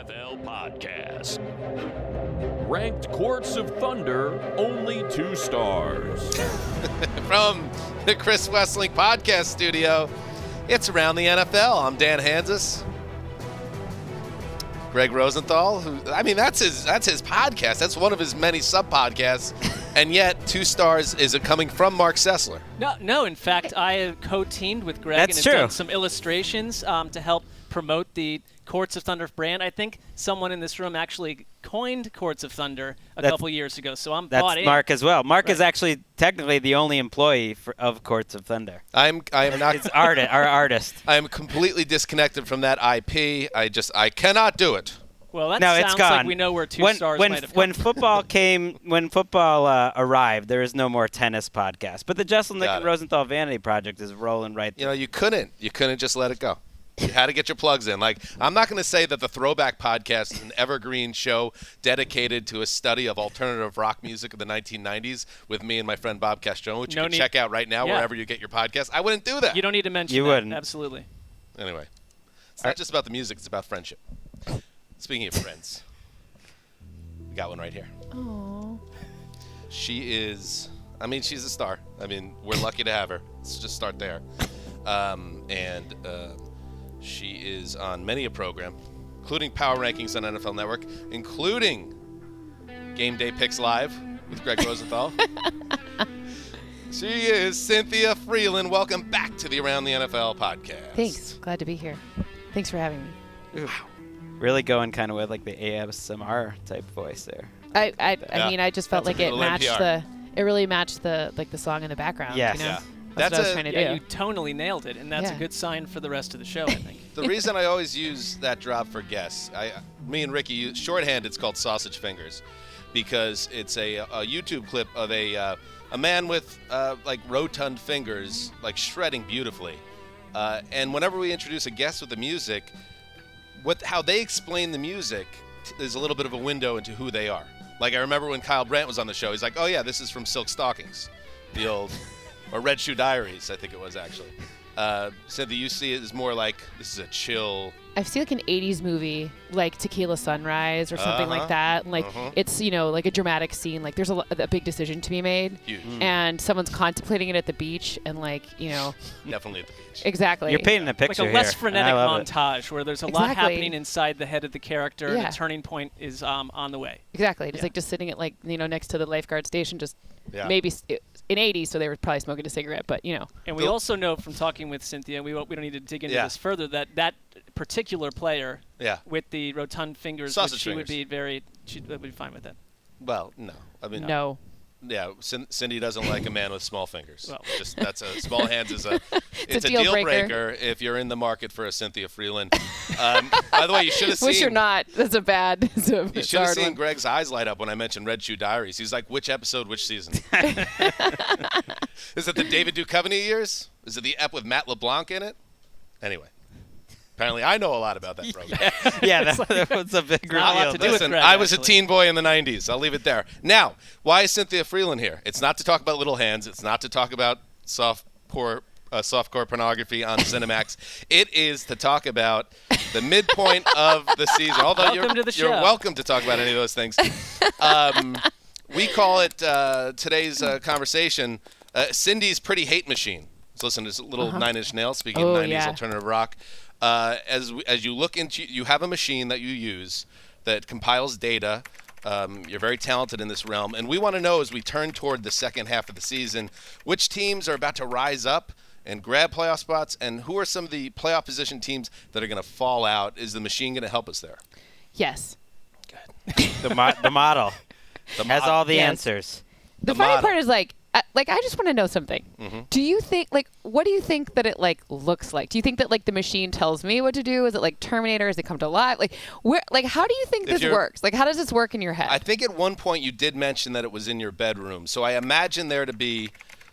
NFL podcast. Ranked Courts of Thunder, only 2 stars. From the Chris Wessling podcast studio, it's Around the NFL. I'm Dan Hansis. Greg Rosenthal, that's his podcast. That's one of his many sub-podcasts. And yet, 2 stars is coming from Mark Sessler. No. In fact, I have co-teamed with Greg That's and true. have done some illustrations to help promote the Courts of Thunder brand. I think someone in this room actually coined Courts of Thunder a couple years ago, so I'm bought in. That's Mark as well. Mark is actually technically the only employee of Courts of Thunder. I am not. It's our artist. I am completely disconnected from that IP. I cannot do it. Well, that No, it's sounds gone. like we know where 2 stars might have come when football arrived, there is no more tennis podcast. But the Jesselnick and Rosenthal Vanity Project is rolling right there. You couldn't just let it go. You had to get your plugs in. Like, I'm not going to say that the Throwback Podcast is an evergreen show dedicated to a study of alternative rock music of the 1990s with me and my friend Bob Castrone, which you can check out right now wherever you get your podcast. I wouldn't do that. You don't need to mention You that. wouldn't. Absolutely. Anyway, it's not just about the music. It's about friendship. Speaking of friends, we got one right here. Aww. She's a star. We're lucky to have her. Let's just start there. She is on many a program, including Power Rankings on NFL Network, including Game Day Picks Live with Greg Rosenthal. She is Cynthia Freeland. Welcome back to the Around the NFL podcast. Thanks. Glad to be here. Thanks for having me. Wow. Really going kind of with like the ASMR type voice there. I just felt That's like a it little matched NPR. it really matched the song in the background. Yes. You know? Yeah. That's what I was That's trying to do. Yeah, you tonally nailed it, and that's a Yeah. good sign for the rest of the show, I think. The reason I always use that drop for guests, me and Ricky use shorthand. It's called Sausage Fingers, because it's a YouTube clip of a man with like rotund fingers, like shredding beautifully. And whenever we introduce a guest with the music, how they explain the music is a little bit of a window into who they are. Like, I remember when Kyle Brandt was on the show, he's like, "Oh yeah, this is from Silk Stockings," the old, or Red Shoe Diaries, I think it was actually. Cynthia, you see it as more like this is a chill. I see like an 80s movie, like Tequila Sunrise or something like that. Like it's, like a dramatic scene. Like there's a big decision to be made. Huge. And someone's contemplating it at the beach and Definitely at the beach. Exactly. You're painting a picture Like a less here, frenetic and I love it. montage where there's a lot Exactly. happening inside the head of the character, and Yeah. a turning point is on the way. Exactly. Just Yeah. like just sitting at next to the lifeguard station, just Yeah. maybe in 80s, so they were probably smoking a cigarette, but And we also know from talking with Cynthia, we don't need to dig into this further, that particular player with the rotund fingers, Sausage she would fingers. she would be fine with that. Well, no. no. Yeah, Cindy doesn't like a man with small fingers. Well. That's small hands is a it's a deal deal breaker. breaker if you're in the market for a Cynthia Freeland. By the way, you should have seen. Wish you're not. That's a bad. You should have seen Greg's eyes light up when I mentioned Red Shoe Diaries. He's like, "Which episode? Which season?" Is it the David Duchovny years? Is it the ep with Matt LeBlanc in it? Anyway, apparently I know a lot about that program. Yeah, that was a big Not a lot reveal. to do with Listen, Greg, I was a actually. teen boy in the 90s. I'll leave it there. Now, why is Cynthia Freeland here? It's not to talk about little hands. It's not to talk about softcore pornography on Cinemax. It is to talk about the midpoint of the season. Although Welcome to the you're show. welcome to talk about any of those things. We call it today's conversation Cindy's Pretty Hate Machine. So listen, there's a little Nine Inch Nails, speaking of 90s alternative rock. As you look into, you have a machine that you use that compiles data. You're very talented in this realm. And we want to know, as we turn toward the second half of the season, which teams are about to rise up and grab playoff spots, and who are some of the playoff position teams that are going to fall out? Is the machine going to help us there? Yes. The model has all the Yes. answers. The The funny model. part is I just want to know something. Do you think what do you think that it looks like? Do you think that the machine tells me what to do? Is it like Terminator? Does it come to life? How do you think this works? How does this work in your head? I think at one point you did mention that it was in your bedroom. So I imagine there to be,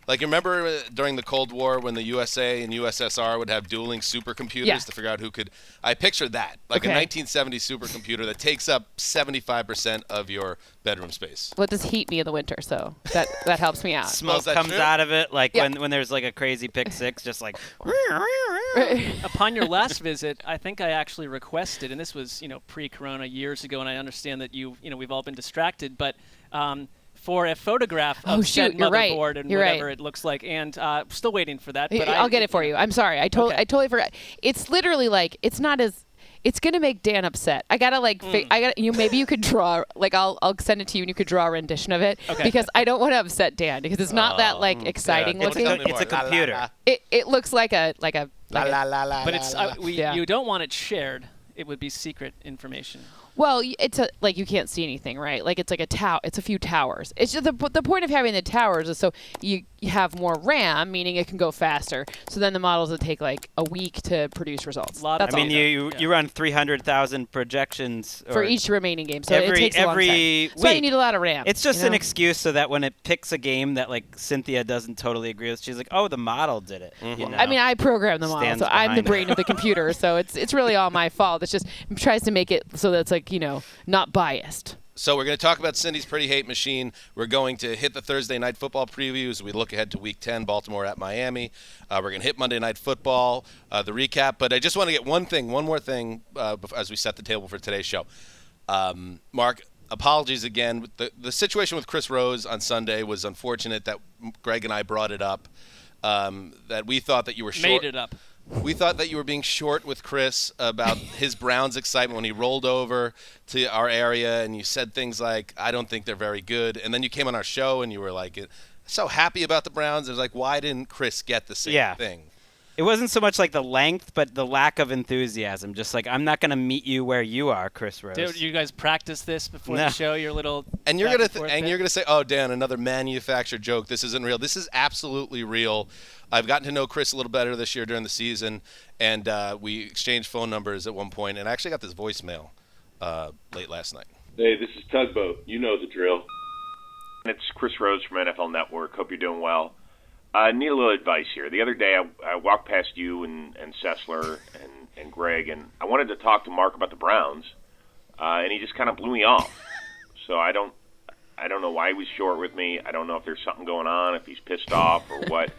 you remember during the Cold War when the USA and USSR would have dueling supercomputers to figure out who could. I picture that, a 1970s supercomputer that takes up 75% of your bedroom space. Well, it does heat me in the winter, so that helps me out. Smoke that comes true? out of it, Yeah. when there's a crazy pick six, just like. Upon your last visit, I think I actually requested, and this was pre-corona years ago, and I understand that we've all been distracted, but for a photograph of said motherboard and whatever it looks like, and still waiting for that. But I'll get it for you. I'm sorry, I totally forgot. It's literally like it's not as. It's gonna make Dan upset. I gotta maybe you could draw I'll send it to you and you could draw a rendition of it because I don't want to upset Dan because it's not that exciting looking. It's a computer. It looks like a But it's you don't want it shared. It would be secret information. Well, it's you can't see anything, right? Like it's like it's a few towers. It's just the point of having the towers is so you have more RAM, meaning it can go faster. So then the models will take like a week to produce results. You run 300,000 projections for each remaining game. So it takes a long time. Week. So you need a lot of RAM. It's just an excuse so that when it picks a game that Cynthia doesn't totally agree with, she's like, "Oh, the model did it." Mm-hmm. I mean, I programmed the model, so I'm the brain of the computer. So it's really all my fault. It's just it tries to make it so that it's not biased. So we're going to talk about Cindy's Pretty Hate Machine. We're going to hit the Thursday Night Football previews. We look ahead to Week 10, Baltimore at Miami. We're going to hit Monday Night Football, the recap. But I just want to get one more thing, as we set the table for today's show. Mark, apologies again. The situation with Chris Rose on Sunday was unfortunate that Greg and I brought it up, that we thought that you were short. Made it up. We thought that you were being short with Chris about his Browns excitement when he rolled over to our area, and you said things like, "I don't think they're very good." And then you came on our show and you were like, so happy about the Browns. It was like, why didn't Chris get the same thing? It wasn't so much like the length, but the lack of enthusiasm. Just I'm not going to meet you where you are, Chris Rose. Dude, you guys practice this before the show. Your little and you're gonna say, "Oh, Dan, another manufactured joke. This isn't real." This is absolutely real. I've gotten to know Chris a little better this year during the season, and we exchanged phone numbers at one point, and I actually got this voicemail late last night. Hey, this is Tugboat. You know the drill. It's Chris Rose from NFL Network. Hope you're doing well. I need a little advice here. The other day, I walked past you and Sessler and Greg, and I wanted to talk to Mark about the Browns, and he just kind of blew me off. So I don't know why he was short with me. I don't know if there's something going on, if he's pissed off or what.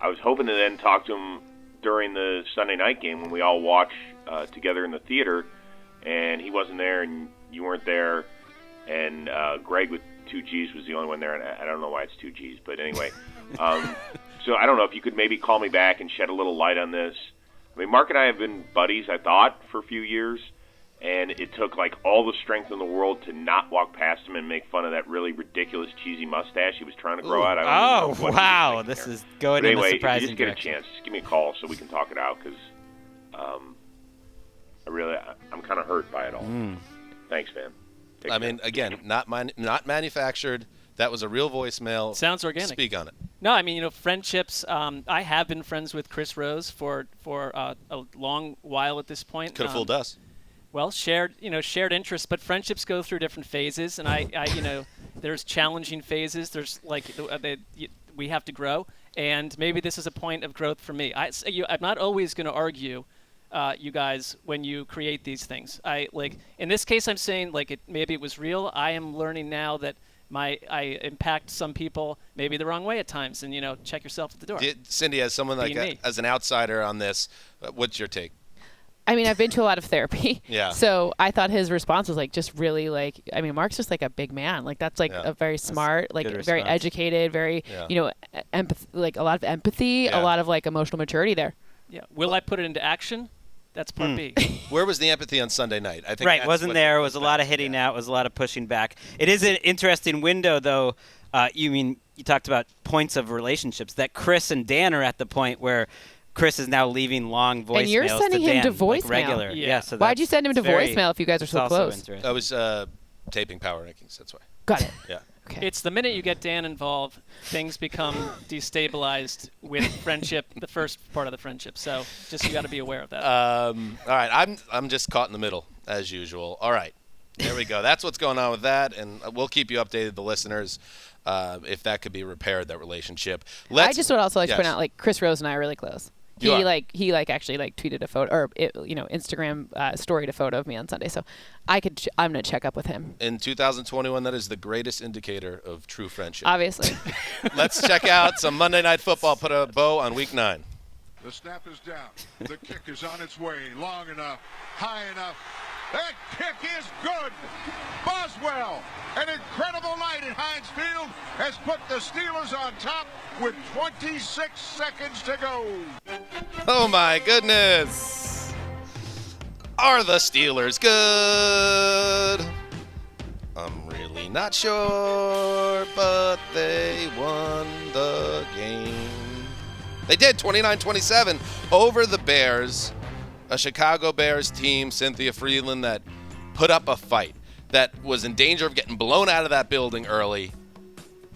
I was hoping to then talk to him during the Sunday night game when we all watch together in the theater, and he wasn't there and you weren't there, and Greg with 2 G's was the only one there, and I don't know why it's 2 G's, but anyway. So I don't know if you could maybe call me back and shed a little light on this. I mean, Mark and I have been buddies, I thought, for a few years, and it took all the strength in the world to not walk past him and make fun of that really ridiculous cheesy mustache he was trying to grow out. Wow, this is going in a surprising if you just get direction. a chance, just give me a call so we can talk it out, because I'm kind of hurt by it all. Thanks, man. Take care. mean, again, not manufactured. That was a real voicemail. Sounds organic. Speak on it. No, I mean, friendships. I have been friends with Chris Rose for a long while at this point. Could have fooled us. Well, shared interests, but friendships go through different phases, and I there's challenging phases. There's we have to grow, and maybe this is a point of growth for me. I'm not always going to argue, you guys, when you create these things. In this case, I'm saying maybe it was real. I am learning now that I impact some people maybe the wrong way at times, and check yourself at the door. Cindy, as someone as an outsider on this, what's your take? I mean, I've been to a lot of therapy. Yeah. So I thought his response was just really I mean, Mark's just a big man. That's a very smart, very educated, very, empathy, a lot of empathy, a lot of emotional maturity there. Yeah. Will I put it into action? That's part B. Where was the empathy on Sunday night? I think wasn't there. It was a lot of hitting out. It was a lot of pushing back. It is an interesting window, though. You talked about points of relationships, that Chris and Dan are at the point where Chris is now leaving long voicemails. And you're sending him to voicemail. Regular. Yeah. So why'd you send him to voicemail if you guys are so close? I was taping Power Rankings. That's why. Got it. Yeah. Okay. It's the minute you get Dan involved, things become destabilized with friendship, the first part of the friendship. So you got to be aware of that. All right. I'm just caught in the middle, as usual. All right. There we go. That's what's going on with that, and we'll keep you updated, the listeners, if that could be repaired, that relationship. I just would also like to point out, Chris Rose and I are really close. He actually tweeted a photo or Instagram storied a photo of me on Sunday, so I'm gonna check up with him. In 2021, that is the greatest indicator of true friendship. Obviously. Let's check out some Monday Night Football. Put a bow on Week 9. The snap is down. The kick is on its way. Long enough. High enough. That kick is good. Boswell, an incredible night at Heinz Field, has put the Steelers on top with 26 seconds to go. Oh, my goodness. Are the Steelers good? I'm really not sure, but they won the game. They did, 29-27 over the Bears, a Chicago Bears team, Cynthia Freeland, that put up a fight, that was in danger of getting blown out of that building early.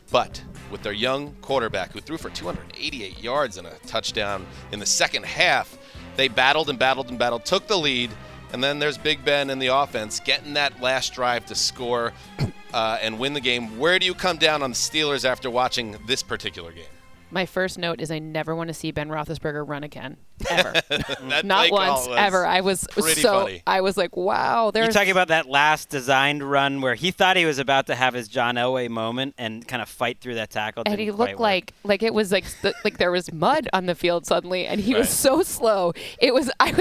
But with their young quarterback, who threw for 288 yards and a touchdown in the second half, they battled and battled and battled, took the lead, and then there's Big Ben in the offense getting that last drive to score and win the game. Where do you come down on the Steelers after watching this particular game? My first note is I never want to see Ben Roethlisberger run again, ever. That Not play call once, was ever. I was pretty so funny. I was like, wow. You're talking about that last designed run where he thought he was about to have his John Elway moment and kind of fight through that tackle. And he Didn't looked quite work. like it was like there was mud on the field suddenly, and he was Right. so slow. It was I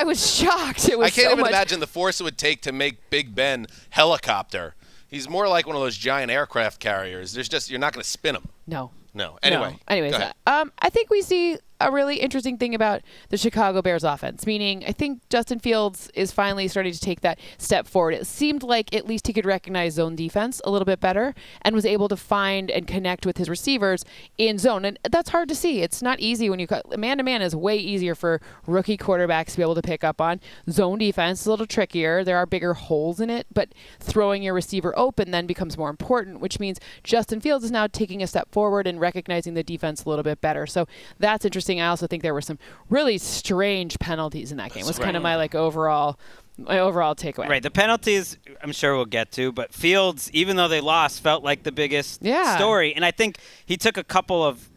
was shocked. It was I can't so even much. imagine the force it would take to make Big Ben helicopter. He's more like one of those giant aircraft carriers. You're not going to spin him. No. No. Anyway. No. Anyways, go ahead. I think we see a really interesting thing about the Chicago Bears offense, meaning I think Justin Fields is finally starting to take that step forward. It seemed like at least he could recognize zone defense a little bit better and was able to find and connect with his receivers in zone. And that's hard to see. It's not easy when you cut man-to-man is way easier for rookie quarterbacks to be able to pick up on. Zone defense is a little trickier. There are bigger holes in it, but throwing your receiver open then becomes more important, which means Justin Fields is now taking a step forward and recognizing the defense a little bit better. So that's interesting. I also think there were some really strange penalties in that game. It was kind of my overall takeaway. Right. The penalties, I'm sure we'll get to, but Fields, even though they lost, felt like the biggest story. And I think he took a couple of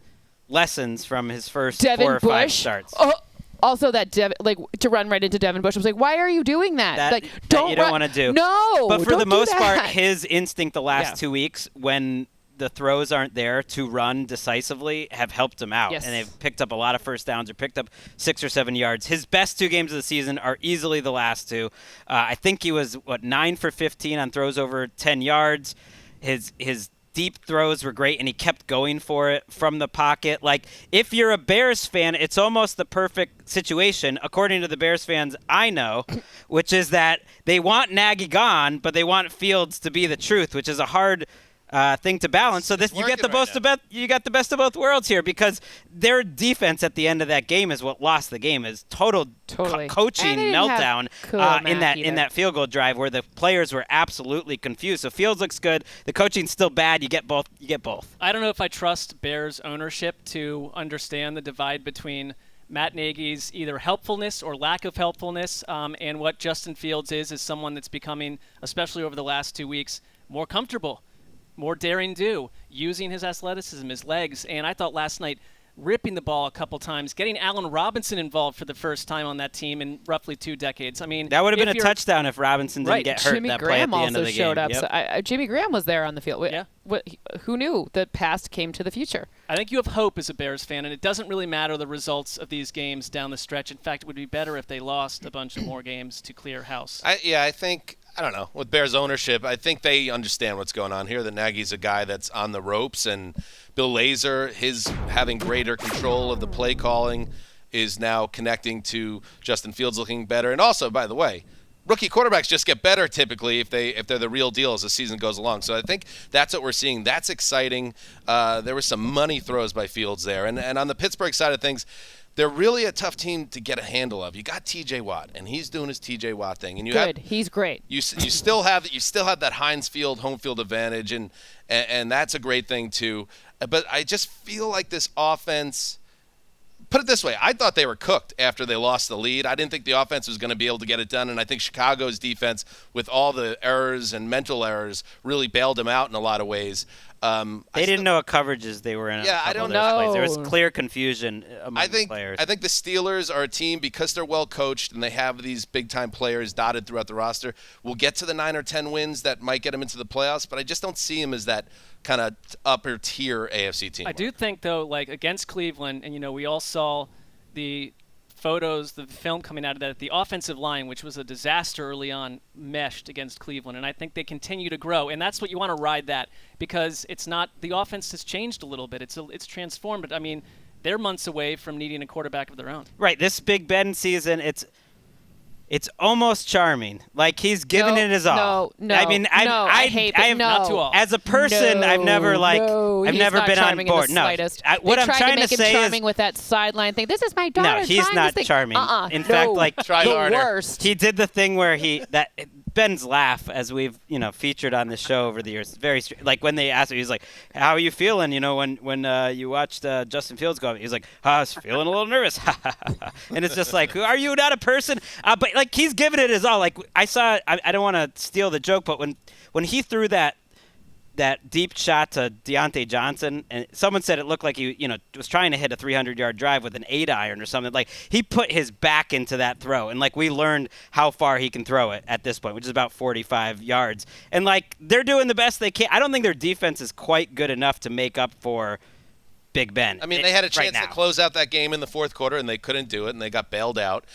lessons from his first Devin 4 or 5 Bush. starts. Oh, also, to run right into Devin Bush. I was like, why are you doing that? That don't you don't want to do. No. But for don't the do most that. part, his instinct the last 2 weeks when the throws aren't there to run decisively have helped him out. Yes. And they've picked up a lot of first downs or picked up 6 or 7 yards. His best 2 games of the season are easily the last 2. I think he was, 9 for 15 on throws over 10 yards. His deep throws were great, and he kept going for it from the pocket. Like, if you're a Bears fan, it's almost the perfect situation, according to the Bears fans I know, which is that they want Nagy gone, but they want Fields to be the truth, which is a hard thing to balance. So this you get the best of both worlds here, because their defense at the end of that game is what lost the game. Is Totally. coaching And they didn't meltdown have Khalil Mack in either. that field goal drive where the players were absolutely confused. So Fields looks good. The coaching's still bad. You get both. I don't know if I trust Bears ownership to understand the divide between Matt Nagy's either helpfulness or lack of helpfulness, and what Justin Fields is someone that's becoming, especially over the last 2 weeks, more comfortable, more daring do, using his athleticism, his legs. And I thought last night, ripping the ball a couple times, getting Allen Robinson involved for the first time on that team in roughly 2 decades. I mean, That would have been a touchdown if Robinson didn't Right. get hurt Jimmy that play at Graham the end also of the showed game. up. Yep. So Jimmy Graham was there on the field. Yeah. Who knew the past came to the future? I think you have hope as a Bears fan, and it doesn't really matter the results of these games down the stretch. In fact, it would be better if they lost a bunch of more games to clear house. I think, I don't know, with Bears ownership, I think they understand what's going on here. That Nagy's a guy that's on the ropes, and Bill Lazor, his having greater control of the play calling, is now connecting to Justin Fields looking better. And also, by the way, rookie quarterbacks just get better typically if they're the real deal as the season goes along. So I think that's what we're seeing. That's exciting. There were some money throws by Fields there. And on the Pittsburgh side of things, they're really a tough team to get a handle of. You got T.J. Watt, and he's doing his T.J. Watt thing. And He's great. You still have that Heinz Field home field advantage, and that's a great thing too. But I just feel like this offense. Put it this way, I thought they were cooked after they lost the lead. I didn't think the offense was going to be able to get it done, and I think Chicago's defense, with all the errors and mental errors, really bailed them out in a lot of ways. They didn't know what coverages they were in. Yeah, I don't know. Plays. There was clear confusion among the players. I think the Steelers are a team, because they're well coached and they have these big-time players dotted throughout the roster, will get to the 9 or 10 wins that might get them into the playoffs, but I just don't see them as that kind of upper-tier AFC team. I do think, though, like against Cleveland, and we all saw the photos, the film coming out of that, the offensive line, which was a disaster early on, meshed against Cleveland, and I think they continue to grow, and that's what you want to ride that, because it's not, the offense has changed a little bit. It's transformed, but I mean, they're months away from needing a quarterback of their own. Right, this Big Ben season, it's almost charming. Like, he's giving it his all. No, I mean, I hate it. Not to all. As a person, I've never he's never not been on charming in board. the No, slightest. what They I'm tried trying to make to him say charming is, with that sideline thing. This is my daughter. no, he's trying not this thing. charming. In fact, like Try the harder. worst. he did the thing where Ben's laugh, as we've featured on the show over the years, very like when they asked him, he's like, "How are you feeling?" When you watched Justin Fields go, he's like, "I was feeling a little nervous," and it's just like, "Are you not a person?" But like, he's giving it his all. Like, I saw, I don't want to steal the joke, but when he threw that deep shot to Deontay Johnson, and someone said it looked like he, was trying to hit a 300-yard drive with an 8-iron or something. Like, he put his back into that throw, and like, we learned how far he can throw it at this point, which is about 45 yards. And like, they're doing the best they can. I don't think their defense is quite good enough to make up for Big Ben. I mean, they had a chance right to now. close out that game in the fourth quarter, and they couldn't do it, and they got bailed out.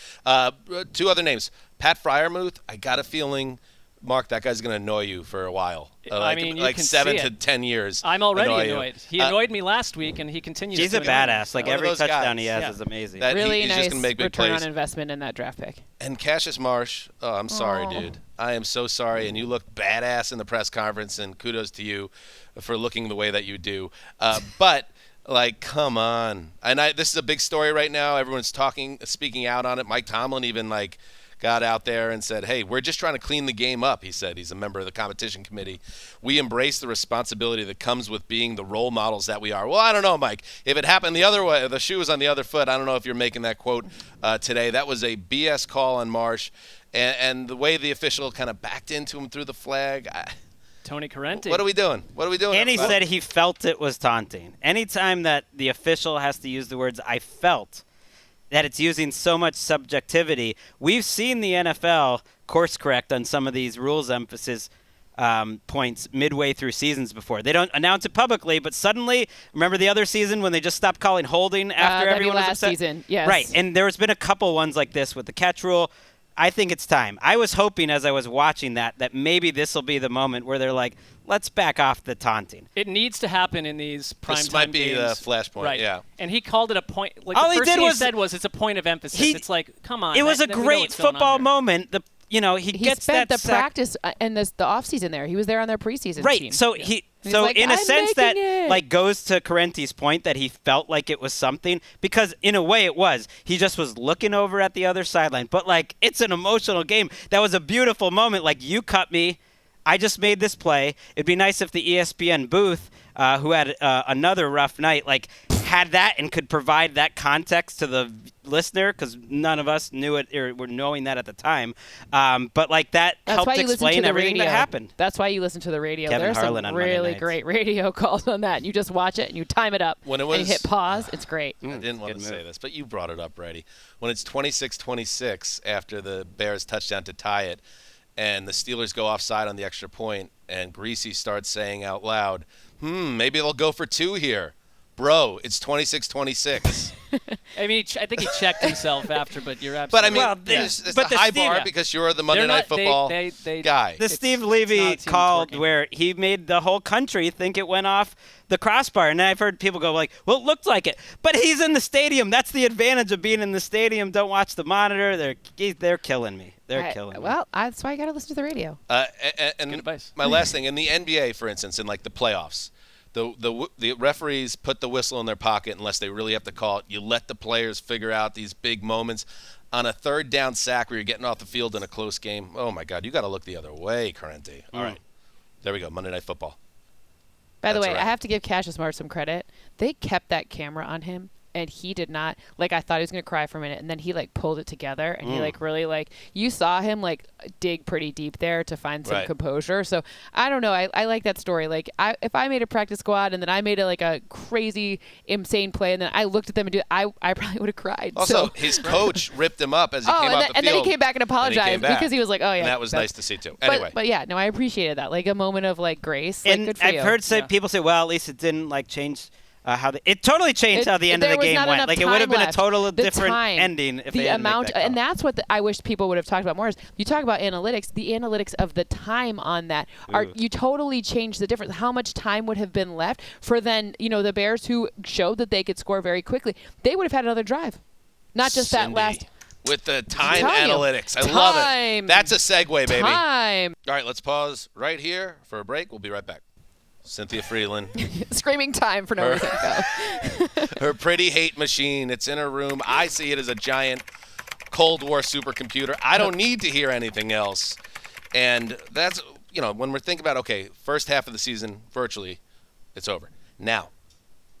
Two other names. Pat Freiermuth, I got a feeling, Mark, that guy's going to annoy you for a while. I mean, you like can 7 see to it. 10 years. I'm already annoy you. annoyed. He annoyed me last week, and he continues He's to a annoy me. badass. Like, One of every those touchdown guys. he has Yeah. is amazing. That Really he's nice just going to make big return plays. on investment in that draft pick. And Cassius Marsh, oh, I'm sorry, Aw. dude. I am so sorry, and you look badass in the press conference, and kudos to you for looking the way that you do. But, like, come on. And this is a big story right now. Everyone's speaking out on it. Mike Tomlin even, like, got out there and said, hey, we're just trying to clean the game up, he said. He's a member of the competition committee. We embrace the responsibility that comes with being the role models that we are. Well, I don't know, Mike. If it happened the other way, the shoe was on the other foot, I don't know if you're making that quote today. That was a BS call on Marsh. And the way the official kind of backed into him through the flag, Tony Correnti. what are we doing? What are we doing? And he everybody? said he felt it was taunting. Anytime that the official has to use the words "I felt," that it's using so much subjectivity. We've seen the NFL course correct on some of these rules emphasis points midway through seasons before. They don't announce it publicly, but suddenly, remember the other season when they just stopped calling holding after everyone was last upset? season, yes. Right, and there's been a couple ones like this with the catch rule. I think it's time. I was hoping as I was watching that maybe this will be the moment where they're like, let's back off the taunting. It needs to happen in these prime This time might be the games. flashpoint, right. yeah. And he called it a point. Like, All the he first did thing he was- said was, it's a point of emphasis. It's like, come on. It was a we know great what's going on football here. moment. He He gets spent that the sack. practice and the off season there. He was there on their preseason Right. team. So He's so like, in a "I'm sense that making it." like goes to Correnti's point that he felt like it was something, because in a way it was. He just was looking over at the other sideline. But like, it's an emotional game. That was a beautiful moment. Like, you cut me. I just made this play. It'd be nice if the ESPN booth, who had another rough night, like had that and could provide that context to the listener, because none of us knew it or were knowing that at the time. But like that That's helped why you listen explain to the everything radio. that happened. That's why you listen to the radio. Kevin There's Harlan some on Monday really nights. great radio calls on that. You just watch it and you time it up. When it and you was- hit pause. It's great. I didn't want good to say move. this, but you brought it up, Brady. When it's 26-26 after the Bears touchdown to tie it, and the Steelers go offside on the extra point, and Greasy starts saying out loud, maybe they'll go for two here. Bro, it's 26-26. I mean, I think he checked himself after, but you're But absolutely I mean, Well, it's but a the high Steve- bar yeah. because you're the Monday They're Night not- Football they- guy. The It's- Steve it's not a Levy team that's called working. where he made the whole country think it went off the crossbar. And I've heard people go like, well, it looked like it. But he's in the stadium. That's the advantage of being in the stadium. Don't watch the monitor. They're killing me. They're killing me. Well, that's why I got to listen to the radio. And Good advice. my last thing, in the NBA, for instance, in like the playoffs, the referees put the whistle in their pocket unless they really have to call it. You let the players figure out these big moments. On a third down sack where you're getting off the field in a close game, oh my God, you got to look the other way, Correnti. All right, there we go, Monday Night Football. By the That's way, all right. I have to give Cassius Marsh some credit. They kept that camera on him, and he did not. Like, I thought he was going to cry for a minute, and then he, like, pulled it together, and he, like, really, like, you saw him, like, dig pretty deep there to find some Right. composure. So, I don't know. I like that story. Like, if I made a practice squad, and then I made, a crazy, insane play, and then I looked at them and do it, I probably would have cried. Also, So, his coach ripped him up as he came and, off then, the and then field. he came back and and he apologized came back. because he was like, oh, yeah. And that was that's- nice to see, too. Anyway. But yeah, no, I appreciated that. Like, a moment of, like, grace. Like, and good for I've you. heard Yeah. people say, well, at least it didn't like change it totally changed how the end of the game went. Like, it would have been a total different ending if they hadn't made that call. And that's what I wish people would have talked about more. Is you talk about analytics, the analytics of the time on that you totally change the difference. How much time would have been left for then the Bears, who showed that they could score very quickly? They would have had another drive, not just Cindy, that last. with the time analytics. I love it. That's a segue, baby. Time. All right, let's pause right here for a break. We'll be right back. Cynthia Freeland. Screaming time for no reason. Go. Her pretty hate machine. It's in her room. I see it as a giant Cold War supercomputer. I don't need to hear anything else. And that's, when we're thinking about, okay, first half of the season, virtually, it's over. Now,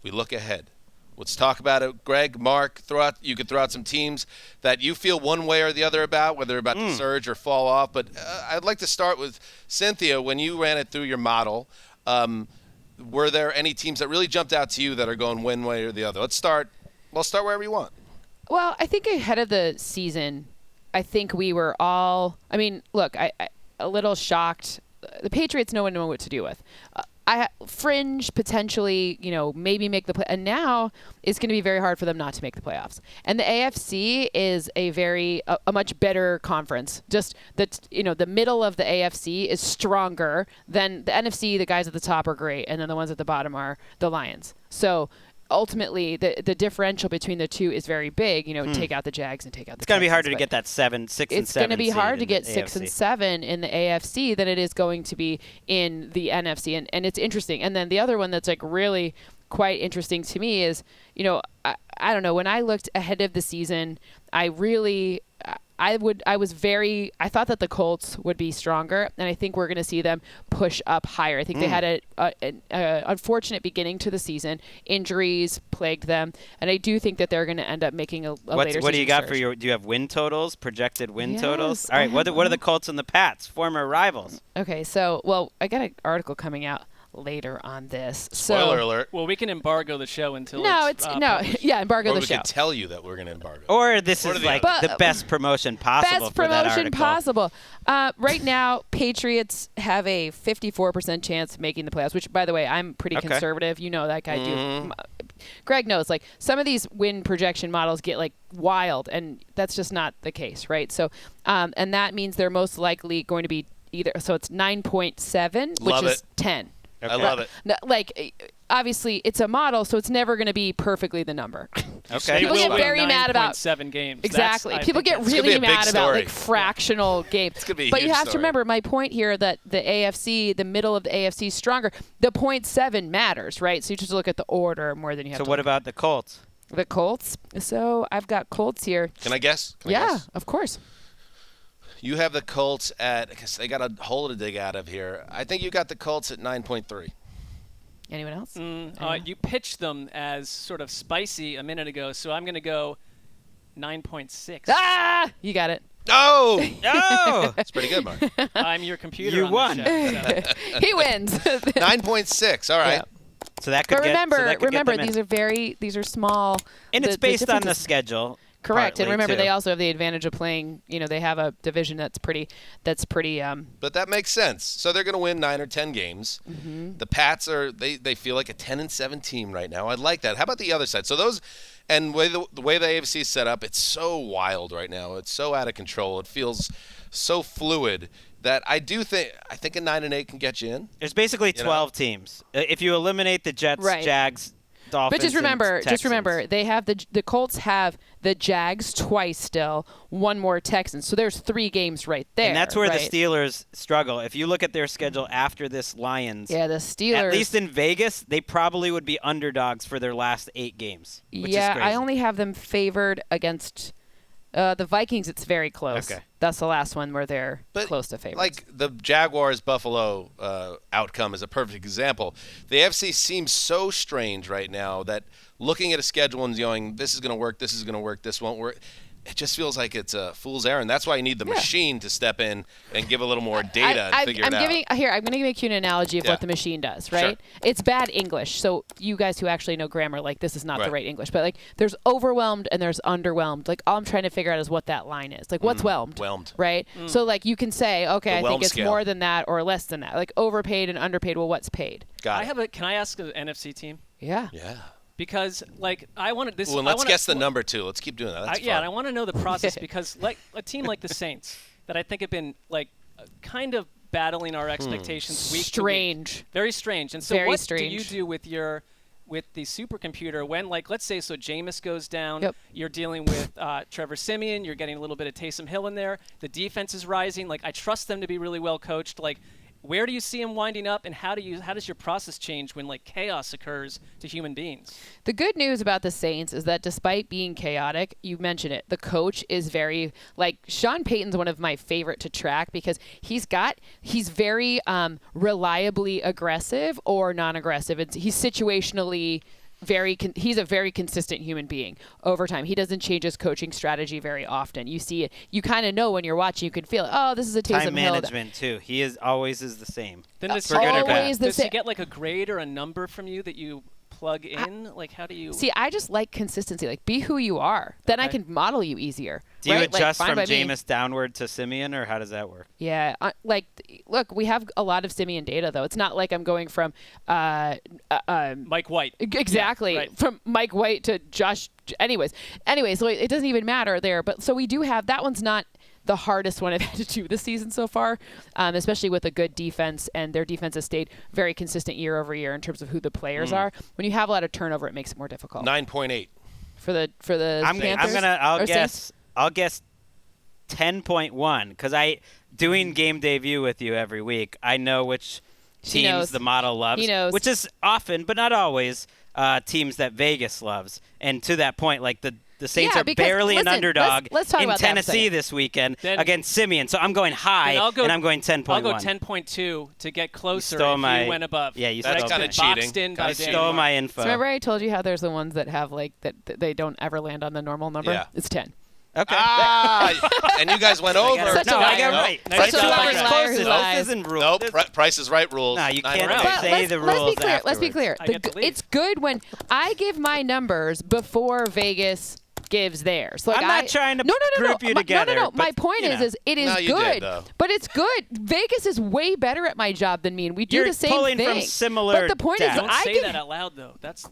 we look ahead. Let's talk about it. Greg, Mark, you could throw out some teams that you feel one way or the other about, whether they're about to surge or fall off. But I'd like to start with Cynthia. When you ran it through your model, were there any teams that really jumped out to you that are going one way or the other? Start wherever you want. Well, I think ahead of the season, I think we were all, look, I a little shocked. The Patriots, no one knew what to do with. Fringe, potentially, maybe make the play. And now it's going to be very hard for them not to make the playoffs. And the AFC is a much better conference. Just that, the middle of the AFC is stronger than the NFC. The guys at the top are great. And then the ones at the bottom are the Lions. So ultimately, the differential between the two is very big. Take out the Jags and take out the It's going to be harder Texans, to get that 6 and 7. It's going to be hard to get AFC. 6 and 7 in the AFC than it is going to be in the NFC. And it's interesting. And then the other one that's really quite interesting to me is, I don't know, when I looked ahead of the season, I thought that the Colts would be stronger, and I think we're going to see them push up higher. I think they had an unfortunate beginning to the season. Injuries plagued them, and I do think that they're going to end up making a later season. What do you got surge. for do you have win totals, projected win Yes, totals? All right, what are the Colts and the Pats, former rivals? Okay, so, I got an article coming out later on this. Spoiler alert. Well, we can embargo the show until embargo the Or we show. could tell you that we're going to embargo. Or this is like the best promotion possible Best for that promotion article. possible. Right now, Patriots have a 54% chance of making the playoffs, which, by the way, I'm pretty conservative. You know that guy. Greg knows. Some of these win projection models get wild, and that's just not the case, right? So, and that means they're most likely going to be either. So it's 9.7, which is 10. Okay. I love it. Obviously, it's a model, so it's never going to be perfectly the number. Okay. People get very mad about 7 games. Exactly. People get really mad about fractional games. It's gonna be a but huge you have to story. remember my point here that the AFC, the middle of the AFC, is stronger. The 0.7 matters, right? So you just look at the order more than you have. So to what look about the Colts? the Colts? So I've got Colts here. Can I guess? Of course. You have the Colts at, because they got a hole to dig out of here. I think you got the Colts at 9.3. Anyone else? You pitched them as sort of spicy a minute ago, so I'm going to go 9.6. Ah! You got it. Oh! No! That's pretty good, Mark. I'm your computer. You on won. The show, He wins. 9.6. All right. Yeah. So that could But get remember, them in. these are small. And it's based on the differences- schedule. Correct, and partly, remember too. they also have the advantage of playing. They have a division that's pretty. But that makes sense. So they're going to win 9 or 10 games. The Pats they feel like a 10-7 team right now. I like that. How about the other side? So those, and the way the AFC is set up, it's so wild right now. It's so out of control. It feels so fluid that I think a 9-8 can get you in. There's basically 12 teams. If you eliminate the Jets, Right. Jags, Dolphins, But just remember, and they have the Colts have the Jags twice still, one more Texans. So there's 3 games right there. And that's where right? the Steelers struggle. If you look at their schedule after this Lions, Yeah, the Steelers. at least in Vegas, they probably would be underdogs for their last 8 games. Which Yeah, is crazy. I only have them favored against the Vikings. It's very close. Okay. That's the last one where they're But close to favorites. like the Jaguars-Buffalo outcome is a perfect example. The AFC seems so strange right now that looking at a schedule and going, this is going to work, this is going to work, this won't work, it just feels like it's a fool's errand. That's why you need the machine to step in and give a little more data and figure it out. I'm going to make you an analogy of what the machine does, right? Sure. It's bad English. So you guys who actually know grammar, this is not the Right. right English. But there's overwhelmed and there's underwhelmed. All I'm trying to figure out is what that line is. What's whelmed? Whelmed. Right? So you can say, okay, The I whelm think it's scale. more than that or less than that. Overpaid and underpaid. Well, what's paid? Got it. Can I ask an NFC team? Yeah. Yeah. because like I wanted this. Well, let's guess the number too. Let's keep doing that. That's yeah, fun. and I want to know the process because like a team like the Saints that I think have been like kind of battling our expectations week to week. Very strange. And so what do you do with the supercomputer when, like, let's say, so Jameis goes down, you're dealing with Trevor Siemian, you're getting a little bit of Taysom Hill in there, the defense is rising. Like, I trust them to be really well coached. Like, where do you see him winding up, and how does your process change when like chaos occurs to human beings? The good news about the Saints is that despite being chaotic, you mentioned it, the coach is very like Sean Payton's one of my favorite to track because he's very reliably aggressive or non-aggressive. He's situationally he's a very consistent human being over time. He doesn't change his coaching strategy very often. You see it. You kind of know when you're watching. You can feel it. Oh, this is a Taysom Hill. Time management too. He always is the same. Then does he get like a grade or a number from you that you plug in? Like, how do you see? I just like consistency. Like, be who you are. Then I can model you easier. Do you adjust like, from Jameis downward to Simeon, or how does that work? Yeah, look, we have a lot of Simeon data though. It's not like I'm going from Mike White. Exactly, yeah, right. From Mike White to Josh. Anyways, so it doesn't even matter there. But so we do have that one's not the hardest one I've had to do this season so far, especially with a good defense, and their defense has stayed very consistent year over year in terms of who the players are. When you have a lot of turnover, it makes it more difficult. 9.8 for the Panthers. I'll guess 10.1 because doing game debut with you every week. I know which teams the model loves, which is often but not always teams that Vegas loves. And to that point, like the Saints are barely an underdog in Tennessee this weekend against Simeon. So I'm going high, and I'm going 10.1. I'll go 10.2 to get closer if you went above. Yeah, you That's kind of cheating. You stole my info. So remember I told you how there's the ones that have like that they don't ever land on the normal number? Yeah. It's 10. Okay. And you guys went over. I got right. Price is Right. Nope. Price is Right rules. No, you can't say the rules. Let's be clear. It's good when I give my numbers before Vegas gives theirs. Like I'm not trying to group you together. No. My point is it is good. But it's good. Vegas is way better at my job than me, and we do the same thing. You're pulling from similar. But the point data. is, don't say that out loud though. That's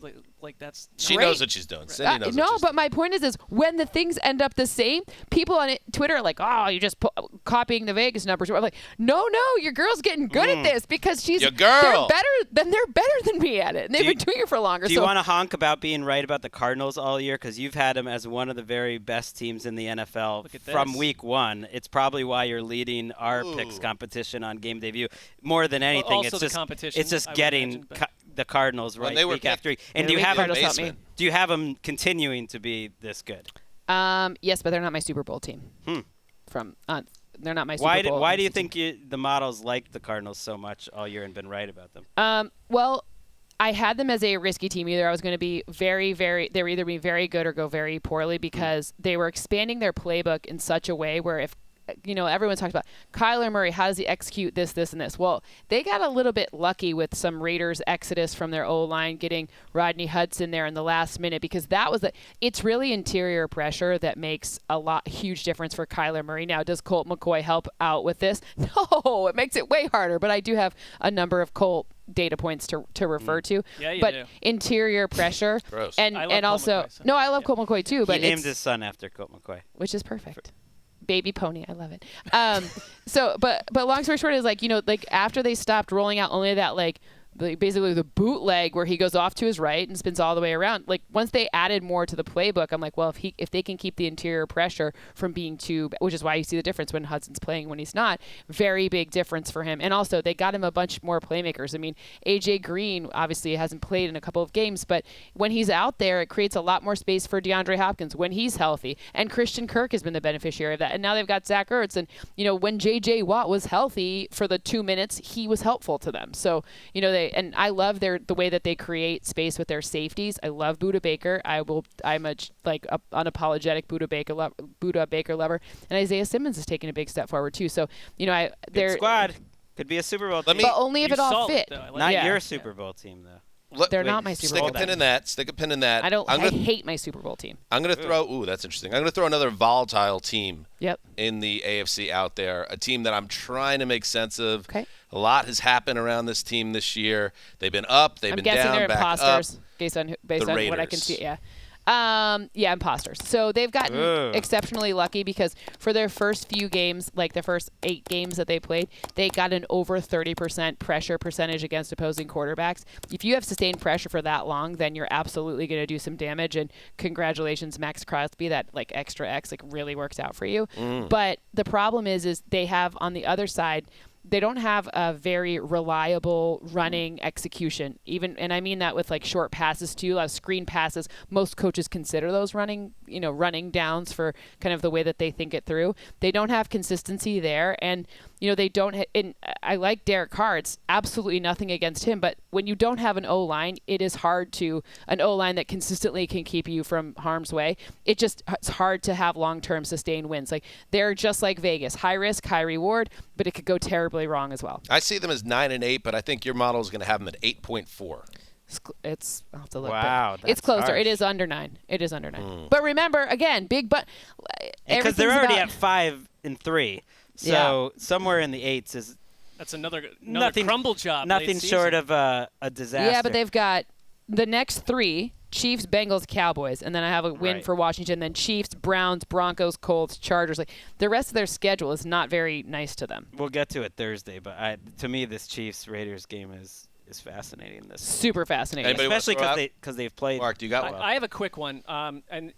that's. She knows what she's doing. Cindy knows no, but my point is when the things end up the same, people on Twitter are like, "Oh, you're just copying the Vegas numbers." I'm like, "No, your girl's getting good at this because she's your girl. They're better than me at it, and they've been doing it for longer." Do you want to honk about being right about the Cardinals all year because you've had them as one of the very best teams in the NFL from week one? It's probably why you're leading our picks competition on game debut more than anything. Also it's the just competition. It's just getting the Cardinals right week after week. And do you have them continuing to be this good? Yes, but they're not my Super Bowl team. They're not my Super Bowl. Why do you think the models like the Cardinals so much all year and been right about them? Well, I had them as a risky team. Either I was going to be they were either be very good or go very poorly because they were expanding their playbook in such a way where if everyone's talking about Kyler Murray, how does he execute this, and this? Well, they got a little bit lucky with some Raiders exodus from their O-line, getting Rodney Hudson there in the last minute because it's really interior pressure that makes huge difference for Kyler Murray. Now, does Colt McCoy help out with this? No, it makes it way harder, but I do have a number of Colt data points to refer to. Yeah, you but do. interior pressure and also McCoy, so. No, I love Colt McCoy too, but he named his son after Colt McCoy, which is perfect. Baby pony, I love it. But long story short is after they stopped rolling out only that basically the bootleg where he goes off to his right and spins all the way around. Like once they added more to the playbook, I'm like, well, if they can keep the interior pressure from being which is why you see the difference when Hudson's playing when he's not, very big difference for him. And also they got him a bunch more playmakers. I mean, AJ Green obviously hasn't played in a couple of games, but when he's out there, it creates a lot more space for DeAndre Hopkins when he's healthy. And Christian Kirk has been the beneficiary of that. And now they've got Zach Ertz. And when JJ Watt was healthy for the 2 minutes, he was helpful to them. So and I love the way that they create space with their safeties. I love Budda Baker. I'm a unapologetic Budda Baker lover. And Isaiah Simmons is taking a big step forward too. So good squad could be a Super Bowl team. But only if it all fit. Not your Super Bowl team though. They're not my Super Bowl Stick a pin in that. Stick a pin in that. I hate my Super Bowl team. I'm going to throw. Ooh, that's interesting. I'm going to throw another volatile team. Yep. In the AFC out there, a team that I'm trying to make sense of. Okay. A lot has happened around this team this year. They've been up. They've been down. I'm guessing they're back imposters up. based on Raiders. what I can see. Yeah. Yeah, imposters. So they've gotten exceptionally lucky because for their first few games, like the first 8 games that they played, they got an over 30% pressure percentage against opposing quarterbacks. If you have sustained pressure for that long, then you're absolutely going to do some damage. And congratulations, Max Crosby, that like extra X like really works out for you. But the problem is they have on the other side, they don't have a very reliable running execution. And I mean that with like short passes too, a lot of screen passes. Most coaches consider those running downs for kind of the way that they think it through. They don't have consistency there, and they don't. And I like Derek Carr. It's absolutely nothing against him, but when you don't have an O-line, it is hard to an O-line that consistently can keep you from harm's way. It's hard to have long-term sustained wins. Like they're just like Vegas, high risk, high reward, but it could go terribly wrong as well. I see them as 9-8, but I think your model is going to have them at 8.4. I'll have to look. Wow, it's closer. harsh. It is under 9. It is under 9. But remember, again, because they're already at 5-3. So somewhere in the 8s is That's another nothing, crumble job. Nothing short of a disaster. Yeah, but they've got the next 3: Chiefs, Bengals, Cowboys, and then I have a win for Washington. Then Chiefs, Browns, Broncos, Colts, Chargers. Like the rest of their schedule is not very nice to them. We'll get to it Thursday, but to me, this Chiefs Raiders game is fascinating. This super fascinating, Anybody especially because they've played. Mark, do you got one? I have a quick one, and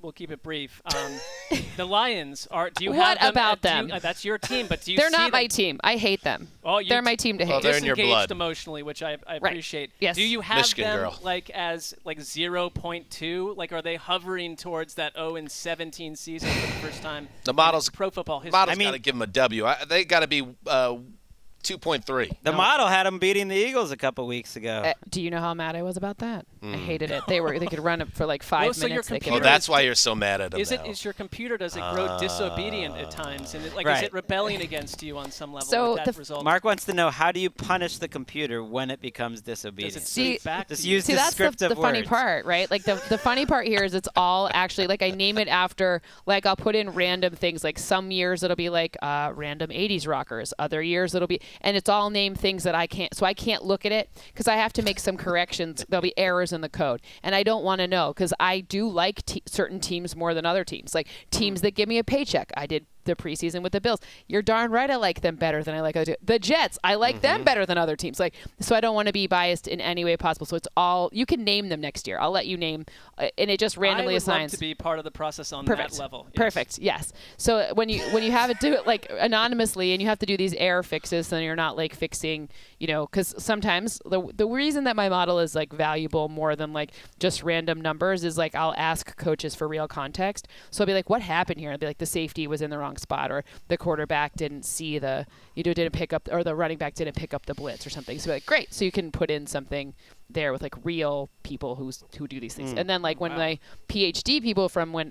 we'll keep it brief. The Lions are. Do you what have them? About them? That's your team, but do you? They're see not my them? team. I hate them. Oh, they're my team to hate. They're in your blood. Disengaged emotionally, which I appreciate. Yes. Do you have Michigan them girl. like as like 0.2? Like, are they hovering towards that 0-17 season for the first time? The models. in pro football history. Model's got to give them a W. They got to be 2.3. The model had them beating the Eagles a couple weeks ago. Do you know how mad I was about that? I hated it. They could run it for like 5 Well, so your minutes. computer Oh, that's why you're so mad at them Is now. your computer, does it grow disobedient at times? And is Right. it rebelling against you on some level? So with that result? Mark wants to know, how do you punish the computer when it becomes disobedient? Does it See- speak back Just to you? use See, that's descriptive the funny words. part, right? Like the funny part here is it's all actually like I name it after, like I'll put in random things. Like some years it'll be like random 80s rockers. Other years it'll be, and it's all named things that I can't. So I can't look at it because I have to make some corrections. There'll be errors in the code, and I don't want to know because I do like certain teams more than other teams. Like teams that give me a paycheck. I did the preseason with the Bills. You're darn right I like them better than I like other teams. The Jets, I like them better than other teams. Like, so I don't want to be biased in any way possible. So it's all, you can name them next year. I'll let you name, and it just randomly I would assigns. love to be part of the process on Perfect. that level. Yes. Perfect. Yes. So when you have it do it like anonymously, and you have to do these error fixes, then you're not like fixing, because sometimes the reason that my model is like valuable more than like just random numbers is like I'll ask coaches for real context. So I'll be like, what happened here? I'll be like, the safety was in the wrong spot, or the quarterback didn't see didn't pick up, or the running back didn't pick up the blitz or something. So like, great. So you can put in something there with like real people who do these things. And then like when my PhD people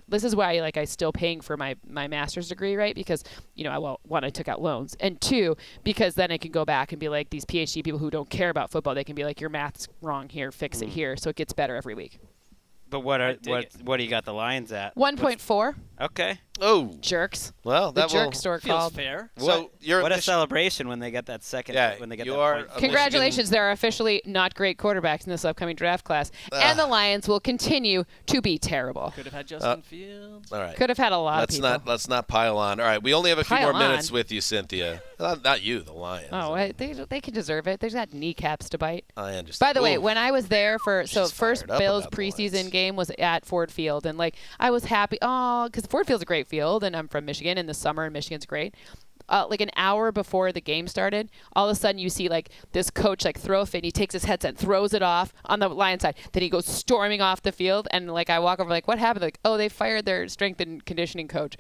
this is why like I still paying for my master's degree, right? Because, one, I took out loans, and 2, because then I can go back and be like, these PhD people who don't care about football, they can be like, your math's wrong here, fix it here. So it gets better every week. But what do you got the Lions at? 1.4. Okay. Oh, Jerks. well, The that jerk will. store Feels called. fair. So you're What a celebration when they get that second. Yeah, when they get you that are point. a Congratulations, there are officially not great quarterbacks in this upcoming draft class. And the Lions will continue to be terrible. Could have had Justin Fields. All right. Could have had a lot of people. Let's not pile on. All right, we only have a few more Pile minutes on? with you, Cynthia. Not you, the Lions. They can deserve it. There's not kneecaps to bite. I understand. By the way, Ooh. when I was there She's first fired up Bills about the preseason Lions. game was at Ford Field, and like I was happy, because Ford Field's a great field, and I'm from Michigan, and the summer in Michigan's great. Like an hour before the game started, all of a sudden you see like this coach like throw a fit. He takes his headset, throws it off on the Lions side. Then he goes storming off the field, and like I walk over like, what happened? Like, oh, they fired their strength and conditioning coach.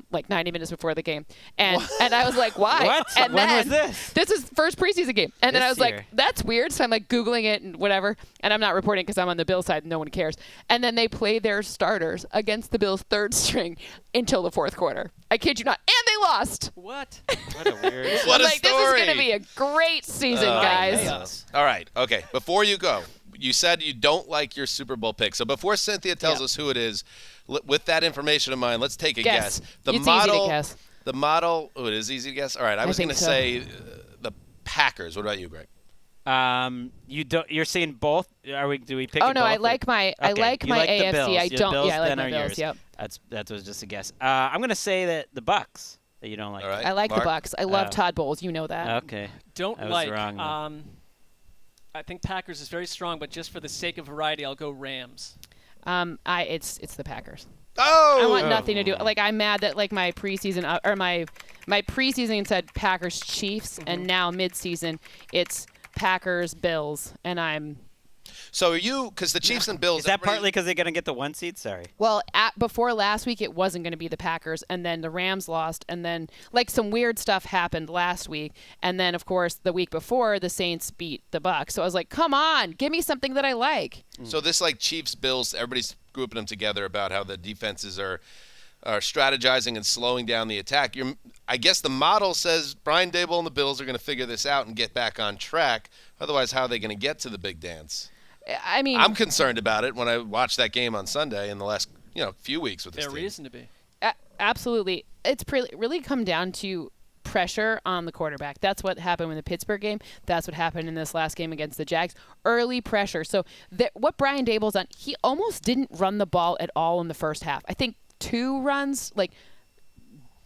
Like 90 minutes before the game, and I was like, why? What? And When then, was this? This is first preseason game, and then This I was year. like, that's weird. So I'm like Googling it and whatever, and I'm not reporting because I'm on the Bills side and no one cares. And then they play their starters against the Bills' third string until the fourth quarter. I kid you not. And they they lost. What? What a weird. What a Like, this story. is going to be a great season, guys. Chaos. All right. Okay. Before you go, you said you don't like your Super Bowl pick. So before Cynthia tells us who it is, with that information in mind, let's take a guess. It's easy to guess. The model. Oh, it is easy to guess. All right. I was going think to so. say the Packers. What about you, Greg? You're seeing both. Do we pick? Oh it no, both I like my Okay, AFC. you like the Bills. I Your don't. Bills Yeah, I like then my are Bills. yours. Yep. That was just a guess. I'm gonna say that the Bucks that you don't like. All right. I like Mark? the Bucks. I love Todd Bowles. You know that. Okay. Don't I was like. wrong, though. I think Packers is very strong, but just for the sake of variety, I'll go Rams. It's the Packers. Oh. I want nothing to do. Like I'm mad that like my preseason or my preseason said Packers Chiefs, and now midseason it's Packers Bills, and I'm. So are you? Because the Chiefs and Bills. Is that everybody- partly because they're gonna get the 1 seed? Sorry. Well, before last week, it wasn't going to be the Packers, and then the Rams lost, and then like some weird stuff happened last week, and then of course the week before the Saints beat the Bucks. So I was like, come on, give me something that I like. So this like Chiefs Bills. Everybody's grouping them together about how the defenses are strategizing and slowing down the attack. I guess the model says Brian Daboll and the Bills are going to figure this out and get back on track. Otherwise, how are they going to get to the big dance? I mean, I'm concerned about it when I watched that game on Sunday in the last few weeks with this There's team. reason to be. absolutely. It's really come down to pressure on the quarterback. That's what happened in the Pittsburgh game. That's what happened in this last game against the Jags. Early pressure. So what Brian Daboll's done, he almost didn't run the ball at all in the first half. I think 2 runs, like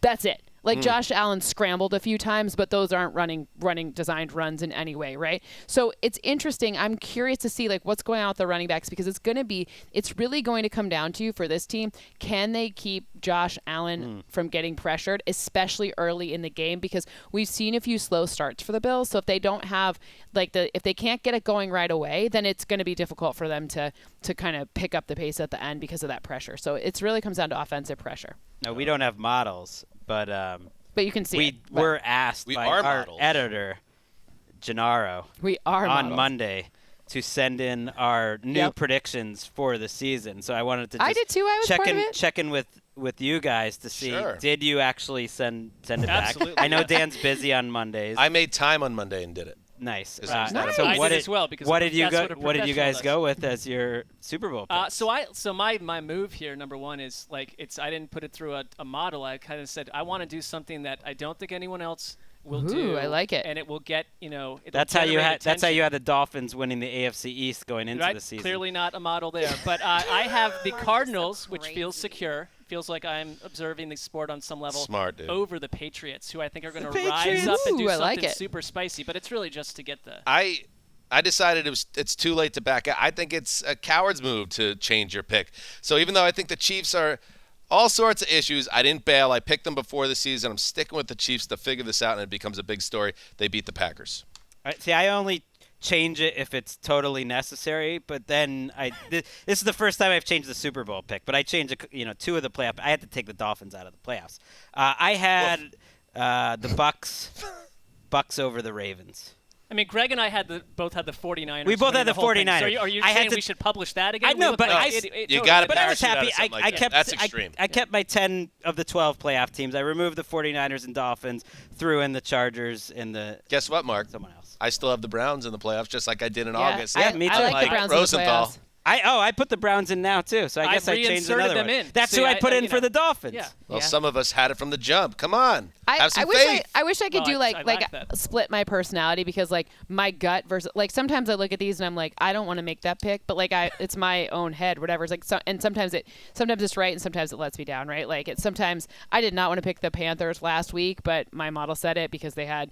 that's it. Like Josh Allen scrambled a few times, but those aren't running designed runs in any way, right? So it's interesting. I'm curious to see like what's going on with the running backs because it's really going to come down to for this team, can they keep Josh Allen from getting pressured, especially early in the game? Because we've seen a few slow starts for the Bills. So if they don't have if they can't get it going right away, then it's going to be difficult for them to kind of pick up the pace at the end because of that pressure. So it really comes down to offensive pressure. No, we don't have models, but you can see we it. But were asked by are our models. editor, Gennaro, we are on models. Monday to send in our new predictions for the season. So I wanted to just I did too. I was check part in of it. check in with you guys to see did you actually send it back? Absolutely. I know Dan's busy on Mondays. I made time on Monday and did it. Nice. Nice. So I what did did as well because what did you that's go? what a What did you guys professional go with as your Super Bowl pick? So my move here, number one, is like I didn't put it through a model. I kind of said I want to do something that I don't think anyone else will do. I like it. And it will get it'll That's how you generate had attention. the Dolphins winning the AFC East going into Right? the season. Clearly not a model there. But I have the Cardinals, which feels secure. Feels like I'm observing the sport on some level Smart, dude. over the Patriots, who I think are going to The rise Patriots? up and do Ooh, I something like it. super spicy. But it's really just to get the. I decided it's too late to back out. I think it's a coward's move to change your pick. So even though I think the Chiefs are all sorts of issues, I didn't bail. I picked them before the season. I'm sticking with the Chiefs to figure this out, and it becomes a big story. They beat the Packers. All right, see, I only change it if it's totally necessary. But then this is the first time I've changed the Super Bowl pick. But I changed 2 of the playoff. I had to take the Dolphins out of the playoffs. I had the Bucks over the Ravens. I mean, Greg and I both had the 49ers. We both had winning the whole thing. 49ers. So are you I had saying to- we should publish that again? I know, We look but like I- it You totally gotta did. But I was parachute out of happy. something like I that. kept That's extreme. I kept my 10 of the 12 playoff teams. I removed the 49ers and Dolphins, threw in the Chargers and the Guess what, Mark? someone else. I still have the Browns in the playoffs, just like I did in Yeah, August. Yeah, me too. I like Like the Browns Rosenthal. in the playoffs. I put the Browns in now too, so I guess I changed reinserted another them one. in. That's See, who I put in you for know. the Dolphins. Yeah. Well, Yeah. some of us had it from the jump. Come on. Have some faith. I wish I could Well, do I like like that. split my personality because like my gut versus like sometimes I look at these and I'm like I don't want to make that pick, but like it's my own head, whatever. It's like and sometimes it's right and sometimes it lets me down, right? Like sometimes I did not want to pick the Panthers last week, but my model said it because they had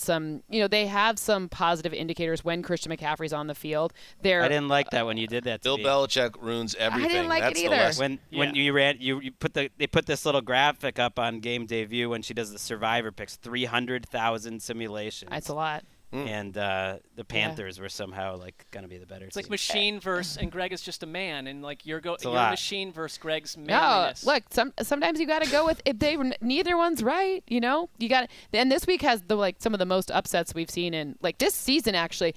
some they have some positive indicators when Christian McCaffrey's on the field. I didn't like that when you did that to Bill me. Belichick ruins everything. like it That's the either. lesson. When you ran, you put they put this little graphic up on Game Day View when she does the Survivor picks, 300,000 simulations. That's a lot. And the Panthers were somehow like going to be the better It's like team. machine versus, and Greg is just a man, and like you're a your lot. machine versus Greg's No, manliness. look. Sometimes you got to go with if neither one's right. You know, you got. And this week has some of the most upsets we've seen in like this season. Actually,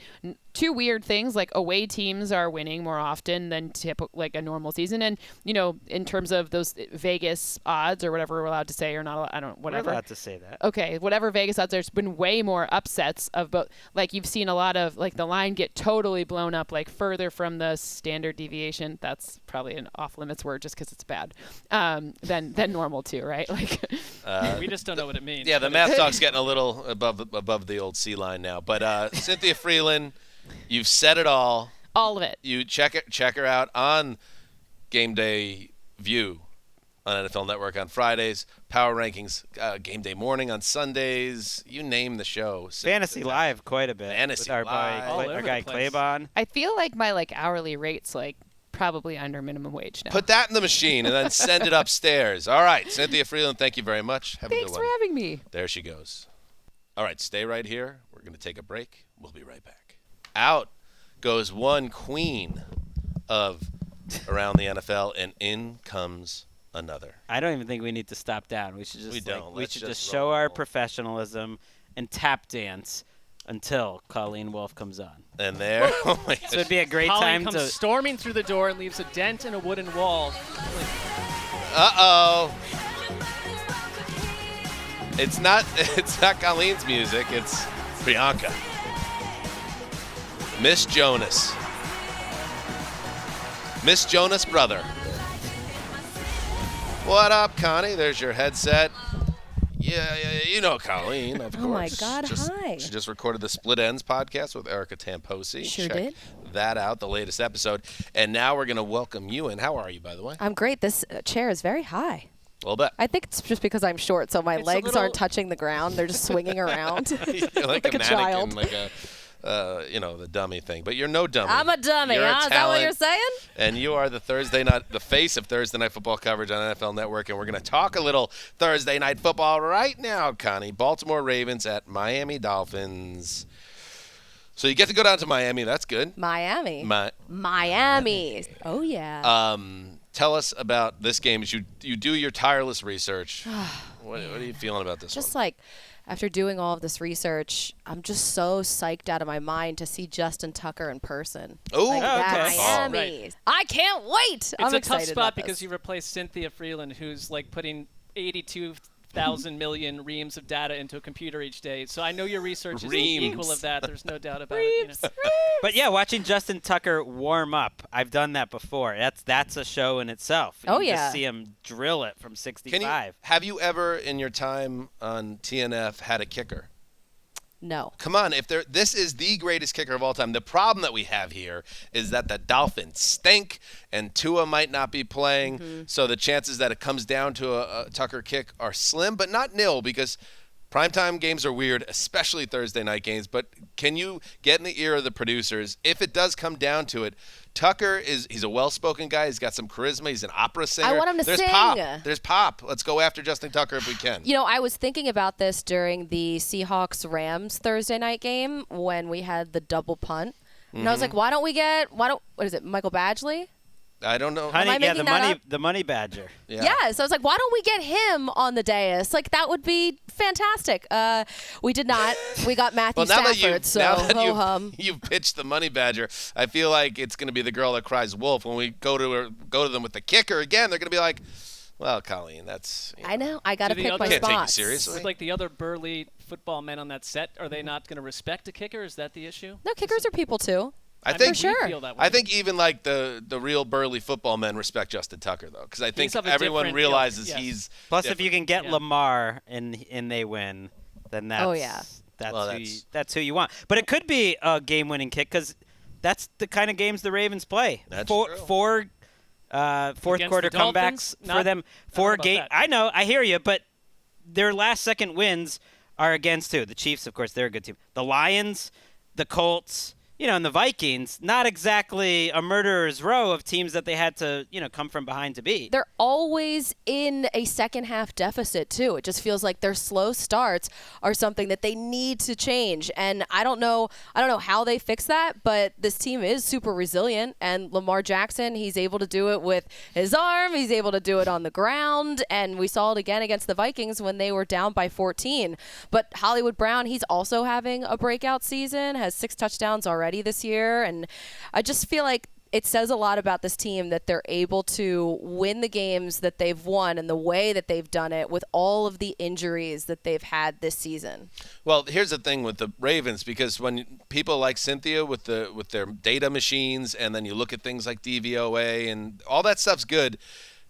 two weird things. Like away teams are winning more often than like a normal season, and in terms of those Vegas odds or whatever we're allowed to say or not, I don't whatever. We're allowed to say that. Okay, whatever Vegas odds. There's been way more upsets of both. Like you've seen a lot of like the line get totally blown up, like further from the standard deviation. That's probably an off limits word just because it's bad. Than normal too, right? Like we just don't know what it means. Yeah, the math talk's getting a little above the old C line now. But Cynthia Freeland, you've said it all. All of it. You check her out on Game Day View on NFL Network on Fridays, Power Rankings, Game Day Morning on Sundays. You name the show. Fantasy Live quite a bit. Fantasy with our Live. All boy, over our the guy place. Claybon. I feel like my like hourly rate's like probably under minimum wage now. Put that in the machine and then send it upstairs. All right, Cynthia Freeland, thank you very much. Have a Thanks good for one. having me. There she goes. All right, stay right here. We're going to take a break. We'll be right back. Out goes one queen of Around the NFL, and in comes another. I don't even think we need to stop down. We should just we Let's should just just show our roll. professionalism and tap dance until Colleen Wolfe comes on. And there, oh my So it'd be a great Colleen time comes to. storming through the door and leaves a dent in a wooden wall. Uh-oh. It's not Colleen's music, it's Priyanka. Miss Jonas. Miss Jonas brother. What up, Connie? There's your headset. Yeah, you know Colleen, of course. Oh, my God, hi. She just recorded the Split Ends podcast with Erica Tamposi. Sure Check did. that out, the latest episode. And now we're going to welcome you in. How are you, by the way? I'm great. This chair is very high. A little bit. I think it's just because I'm short, so my It's a legs little- aren't touching the ground. They're just swinging around. You're like Like a a mannequin, child. like a, the dummy thing. But you're no dummy. I'm a dummy, You're a huh? Is that what you're talent, saying? And you are the face of Thursday Night Football coverage on NFL Network. And we're going to talk a little Thursday Night Football right now, Connie. Baltimore Ravens at Miami Dolphins. So you get to go down to Miami. That's good. Miami. Miami. Oh, yeah. Tell us about this game. As you do your tireless research. What are you feeling about this Just one? like after doing all of this research, I'm just so psyched out of my mind to see Justin Tucker in person. Ooh. Like Oh, that okay. Miami. I can't wait. It's I'm a excited tough spot about because this. you replaced Cynthia Freeland, who's like putting 82,000 million reams of data into a computer each day. So I know your research is Reams. equal of that. There's no doubt about it. You know. But yeah, watching Justin Tucker warm up, I've done that before. That's a show in itself. Oh, You yeah. Just see him drill it from 65. Have you ever in your time on TNF had a kicker? No. Come on, this is the greatest kicker of all time. The problem that we have here is that the Dolphins stink and Tua might not be playing, so the chances that it comes down to a Tucker kick are slim, but not nil, because primetime games are weird, especially Thursday night games. But can you get in the ear of the producers? If it does come down to it, Tucker he's a well-spoken guy. He's got some charisma. He's an opera singer. I want him to There's sing. Pop. There's pop. Let's go after Justin Tucker if we can. You know, I was thinking about this during the Seahawks-Rams Thursday night game when we had the double punt. And I was like, what is it, Michael Badgley? I don't know. Honey, I yeah, making that up? the money badger. Yeah. So I was like, why don't we get him on the dais? Like, that would be fantastic. We did not. We got Matthew Stafford, so ho-hum. you've pitched the money badger, I feel like it's going to be the girl that cries wolf. When we go to them with the kicker again, they're going to be like, well, Colleen, that's... I know. I got to Do the pick my other- Can't take you spots. seriously. With like the other burly football men on that set, are they not going to respect a kicker? Is that the issue? No, kickers are people, too. I mean, think we sure. feel that way. I think even like the real burly football men respect Justin Tucker, though, because I think of a everyone different realizes ilk, yes. he's Plus, different. if you can get Yeah. Lamar and they win, then that's Oh, yeah. that's who you want. But it could be a game-winning kick because that's the kind of games the Ravens play. That's four true. fourth Against quarter the Dolphins? comebacks for them. I don't know Four about game. that. I know. I hear you, but their last-second wins are against who? The Chiefs, of course. They're a good team. The Lions, the Colts. And the Vikings, not exactly a murderer's row of teams that they had to, come from behind to beat. They're always in a second half deficit too. It just feels like their slow starts are something that they need to change. And I don't know how they fix that, but this team is super resilient, and Lamar Jackson, he's able to do it with his arm, he's able to do it on the ground, and we saw it again against the Vikings when they were down by 14. But Hollywood Brown, he's also having a breakout season, has 6 touchdowns already already this year. And I just feel like it says a lot about this team that they're able to win the games that they've won and the way that they've done it with all of the injuries that they've had this season. Well, here's the thing with the Ravens, because when people like Cynthia with their data machines, and then you look at things like DVOA and all that stuff's good,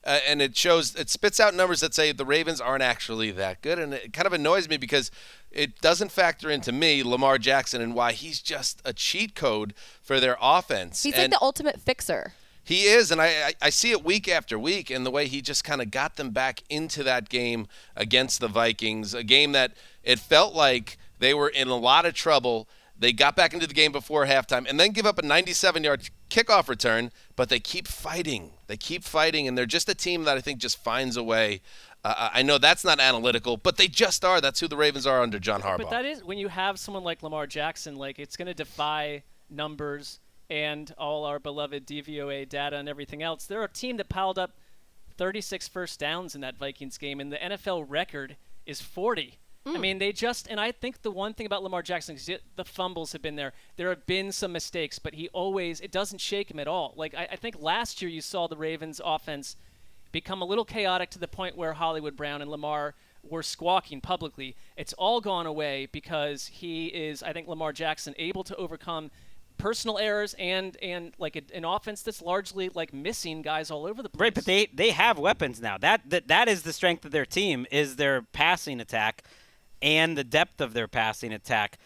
and it spits out numbers that say the Ravens aren't actually that good, and it kind of annoys me because it doesn't factor into me Lamar Jackson and why he's just a cheat code for their offense. He's like the ultimate fixer. He is, and I see it week after week in the way he just kind of got them back into that game against the Vikings, a game that it felt like they were in a lot of trouble. They got back into the game before halftime and then give up a 97-yard kickoff return, but they keep fighting. They keep fighting, and they're just a team that I think just finds a way. I know that's not analytical, but they just are. That's who the Ravens are under John Harbaugh. But that is, when you have someone like Lamar Jackson, like, it's going to defy numbers and all our beloved DVOA data and everything else. They're a team that piled up 36 first downs in that Vikings game, and the NFL record is 40. I mean, and I think the one thing about Lamar Jackson is the fumbles have been there. There have been some mistakes, but it doesn't shake him at all. Like, I think last year you saw the Ravens offense become a little chaotic to the point where Hollywood Brown and Lamar were squawking publicly. It's all gone away because I think Lamar Jackson, able to overcome personal errors and like an offense that's largely like missing guys all over the place. Right, but they have weapons now. That is the strength of their team, is their passing attack and the depth of their passing attack.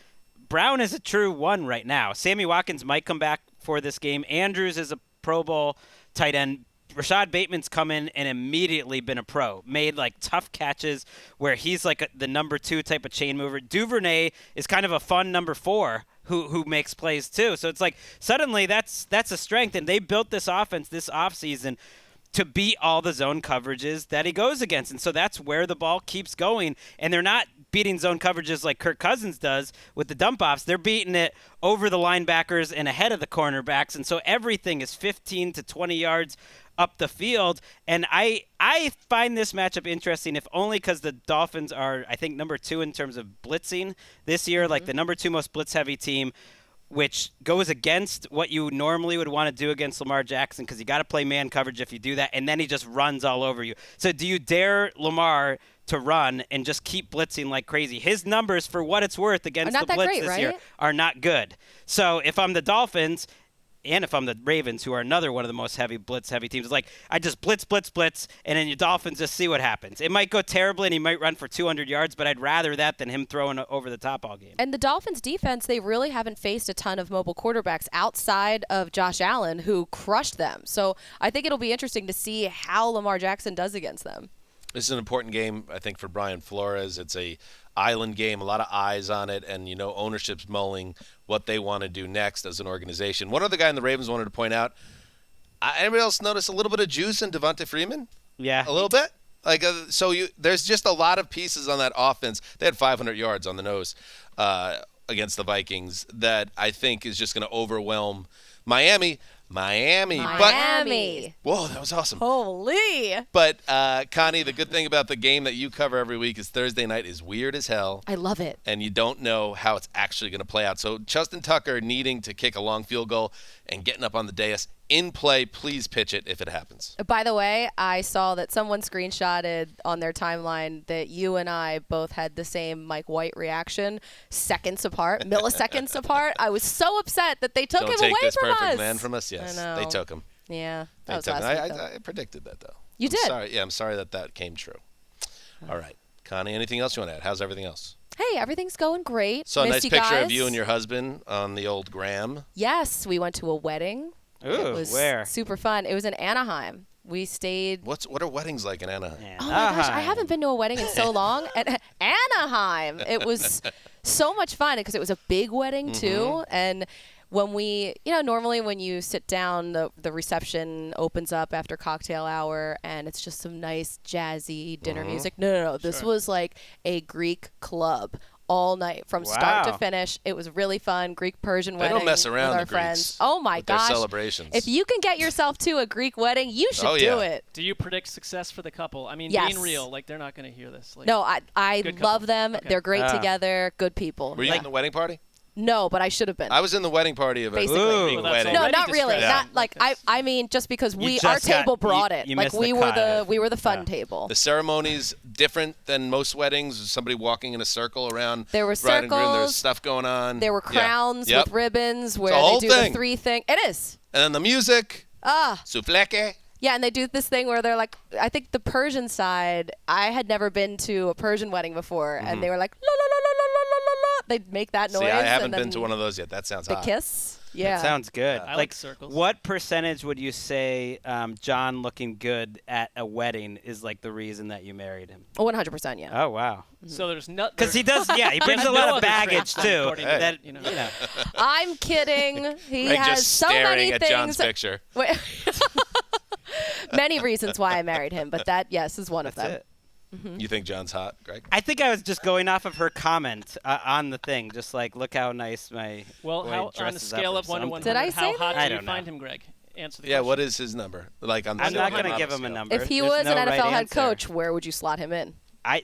Brown is a true one right now. Sammy Watkins might come back for this game. Andrews is a Pro Bowl tight end. Rashad Bateman's come in and immediately been a pro. Made like tough catches where he's like the number 2 type of chain mover. Duvernay is kind of a fun number 4 who makes plays too. So it's like suddenly that's a strength, and they built this offense this offseason to beat all the zone coverages that he goes against. And so that's where the ball keeps going. And they're not beating zone coverages like Kirk Cousins does with the dump-offs. They're beating it over the linebackers and ahead of the cornerbacks. And so everything is 15 to 20 yards up the field. And I find this matchup interesting, if only because the Dolphins are, I think, number 2 in terms of blitzing this year, like the number 2 most blitz-heavy team, which goes against what you normally would want to do against Lamar Jackson, because you got to play man coverage if you do that, and then he just runs all over you. So do you dare Lamar to run and just keep blitzing like crazy? His numbers, for what it's worth against the blitz this year, are not good. So if I'm the Dolphins, and if I'm the Ravens, who are another one of the most blitz-heavy teams, it's like I just blitz, and then your Dolphins just see what happens. It might go terribly, and he might run for 200 yards, but I'd rather that than him throwing over the top all game. And the Dolphins' defense, they really haven't faced a ton of mobile quarterbacks outside of Josh Allen, who crushed them. So I think it'll be interesting to see how Lamar Jackson does against them. This is an important game, I think, for Brian Flores. It's a island game, a lot of eyes on it, and ownership's mulling what they want to do next as an organization. One other guy in the Ravens wanted to point out, anybody else notice a little bit of juice in Devonta Freeman? Yeah. A little bit? There's just a lot of pieces on that offense. They had 500 yards on the nose against the Vikings that I think is just going to overwhelm Miami. Whoa, that was awesome. Holy. But, Connie, the good thing about the game that you cover every week is Thursday night is weird as hell. I love it. And you don't know how it's actually going to play out. So Justin Tucker needing to kick a long field goal and getting up on the dais in play, please pitch it if it happens. By the way, I saw that someone screenshotted on their timeline that you and I both had the same Mike White reaction, seconds apart, milliseconds apart. I was so upset that they took him away from us. Don't take this perfect man from us. Yes, I know. they took him. Yeah, that was last week, I predicted that, though. You did? Sorry. Yeah, I'm sorry that came true. All right. Connie, anything else you want to add? How's everything else? Hey, everything's going great. Saw a nice picture guys. of you and your husband on the old gram. Yes, we went to a wedding. Ooh, it was where? super fun. It was in Anaheim. We stayed. What are weddings like in Anaheim? Oh my gosh, I haven't been to a wedding in so long. At Anaheim, it was so much fun because it was a big wedding too. And when we, normally when you sit down, the reception opens up after cocktail hour, and it's just some nice jazzy dinner music. No. This was like a Greek club. All night from start to finish. It was really fun. Greek Persian wedding. They don't mess around with our the friends. Greeks Oh my gosh. Their celebrations. If you can get yourself to a Greek wedding, you should do it. Do you predict success for the couple? I mean, yes. being real, like they're not going to hear this. Like, no, I love them. Okay. They're great together. Good people. Were you in the wedding party? No, but I should have been. I was in the wedding party of a Basically. big Well, that's wedding. No, already not really. distressing. Not like I mean, just because You our just table got- brought you- it. you Like missed we the were cut. we were the fun table. The ceremony's different than most weddings. Somebody walking in a circle around. There were bride and groom. There was circles. stuff going on. There were Yeah. crowns Yep. with ribbons where a whole they do thing. the 3 thing. It is. And then the music. Ah. Souffleke. Yeah, and they do this thing where they're like, I think the Persian side, I had never been to a Persian wedding before, and they were like, la la la la la la la la la. They'd make that noise. See, I haven't and been then to one of those yet. That sounds the hot. kiss. Yeah. That sounds good. I like circles. What percentage would you say John looking good at a wedding is like the reason that you married him? 100%, yeah. Oh, wow. So there's no. Because he does, yeah, he brings There's a lot no of other baggage, traits, too. according to That, you know. I'm kidding. He Greg has just so staring many at things. John's picture. Wait. Many reasons why I married him, but that, yes, is one of That's them. it. You think John's hot, Greg? I think I was just going off of her comment on the thing, just like, look how nice my Well, boy how on a dresses up scale or of 1 to something. 100, Did I how say hot that? I do you don't know. find him, Greg? Answer the Yeah. question. What is his number? Like on the I'm not scale? going to give him a number. If he There's was no an right NFL head answer. coach, where would you slot him in?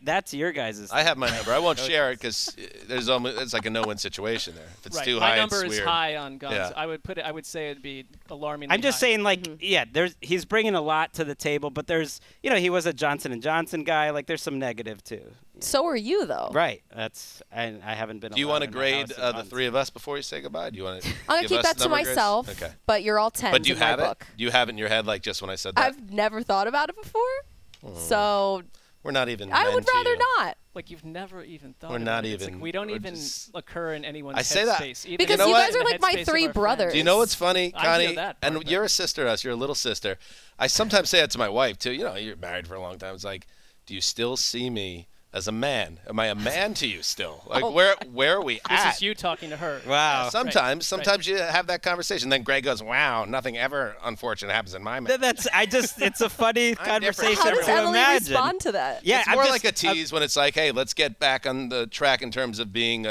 That's your guys'. I have my number. I won't share it because it's like a no-win situation there. If it's Right. too My high, number it's is weird. high on guns. Yeah. I would say it'd be alarming. I'm just saying, like, yeah, he's bringing a lot to the table, but there's, he was a Johnson & Johnson guy. Like, there's some negative, too. So are you, though. Right. I haven't been Do you allowed want to in my grade house in the months. 3 of us before you say goodbye? Do you want to I'm going give to keep us that to number grids? myself, Okay. but you're all 10s But do you in have my it? book. Do you have it in your head like just when I said that? I've never thought about it before, so We're not even I men would to rather you. not. Like you've never even thought. We're about not it. It's even- Like we don't we're even just- occur in anyone's I say that headspace. Either Because know you what? guys are in the like my headspace of 3 our brothers. friends. Do you know what's funny, I hear Connie? that part And of you're it. a sister to us. You're a little sister. I sometimes say that to my wife too. You're married for a long time. It's like, do you still see me as a man? Am I a man to you still? Like, where are we This at? is you talking to her. Wow. Sometimes you have that conversation. Then Greg goes, "Wow, nothing ever unfortunate happens in my marriage." It's a funny conversation How does to Emily imagine. respond to that? Yeah, It's I'm more just- like a tease when it's like, hey, let's get back on the track in terms of being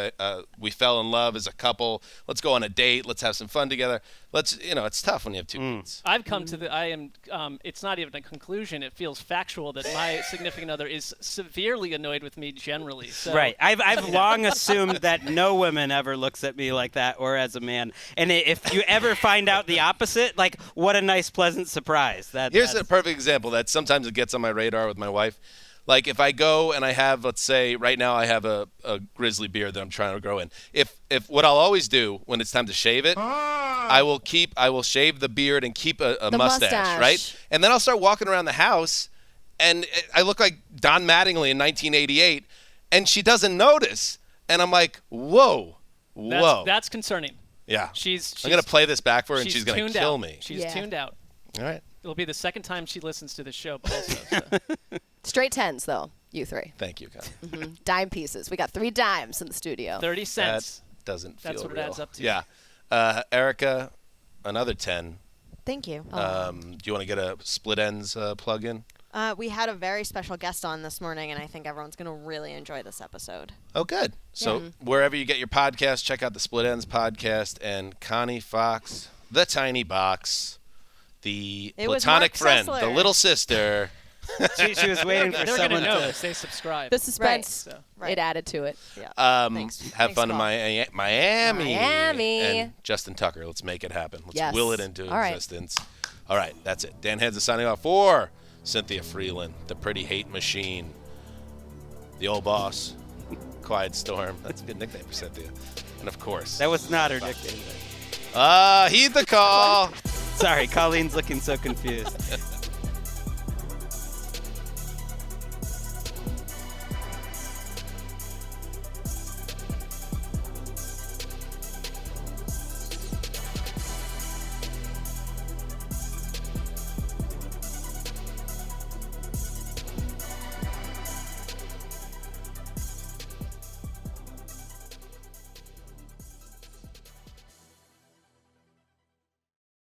we fell in love as a couple. Let's go on a date. Let's have some fun together. It's tough when you have 2 kids. I've come to it's not even a conclusion. It feels factual that my significant other is severely annoyed with me generally. So. Right. I've long assumed that no woman ever looks at me like that or as a man. And if you ever find out the opposite, like, what a nice, pleasant surprise. Here's a perfect example that sometimes it gets on my radar with my wife. Like if I go and I have, let's say, right now I have a grizzly beard that I'm trying to grow in. If what I'll always do when it's time to shave it, I will shave the beard and keep a mustache, right? And then I'll start walking around the house, and I look like Don Mattingly in 1988, and she doesn't notice, and I'm like, whoa. That's concerning. Yeah. She's I'm gonna play this back for her, and she's gonna tuned kill out. me. She's tuned out. All right. It'll be the second time she listens to the show. Also, so. Straight 10s, though, you 3. Thank you, Connie. Dime pieces. We got 3 dimes in the studio. 30 cents. That doesn't feel That's what it real. adds up to. Yeah. Erica, another 10. Thank you. Do you want to get a split ends plug in? We had a very special guest on this morning, and I think everyone's going to really enjoy this episode. Oh, good. So wherever you get your podcast, check out the Split Ends podcast and Connie Fox, the Tiny Box, the It was platonic Mark friend, Sessler. the little sister. she was waiting for They're someone gonna know to... if they subscribe. The suspense, Right. it added to it. Yeah. Have Thanks, fun in Paul. Miami. Miami. And Justin Tucker. Let's make it happen. Let's Yes. will it into All right. existence. All right, that's it. Dan Hands is signing off for Cynthia Freeland, the pretty hate machine, the old boss, Quiet Storm. That's a good nickname for Cynthia. And of course, That was not her nickname. heed the call. Sorry, Colleen's looking so confused.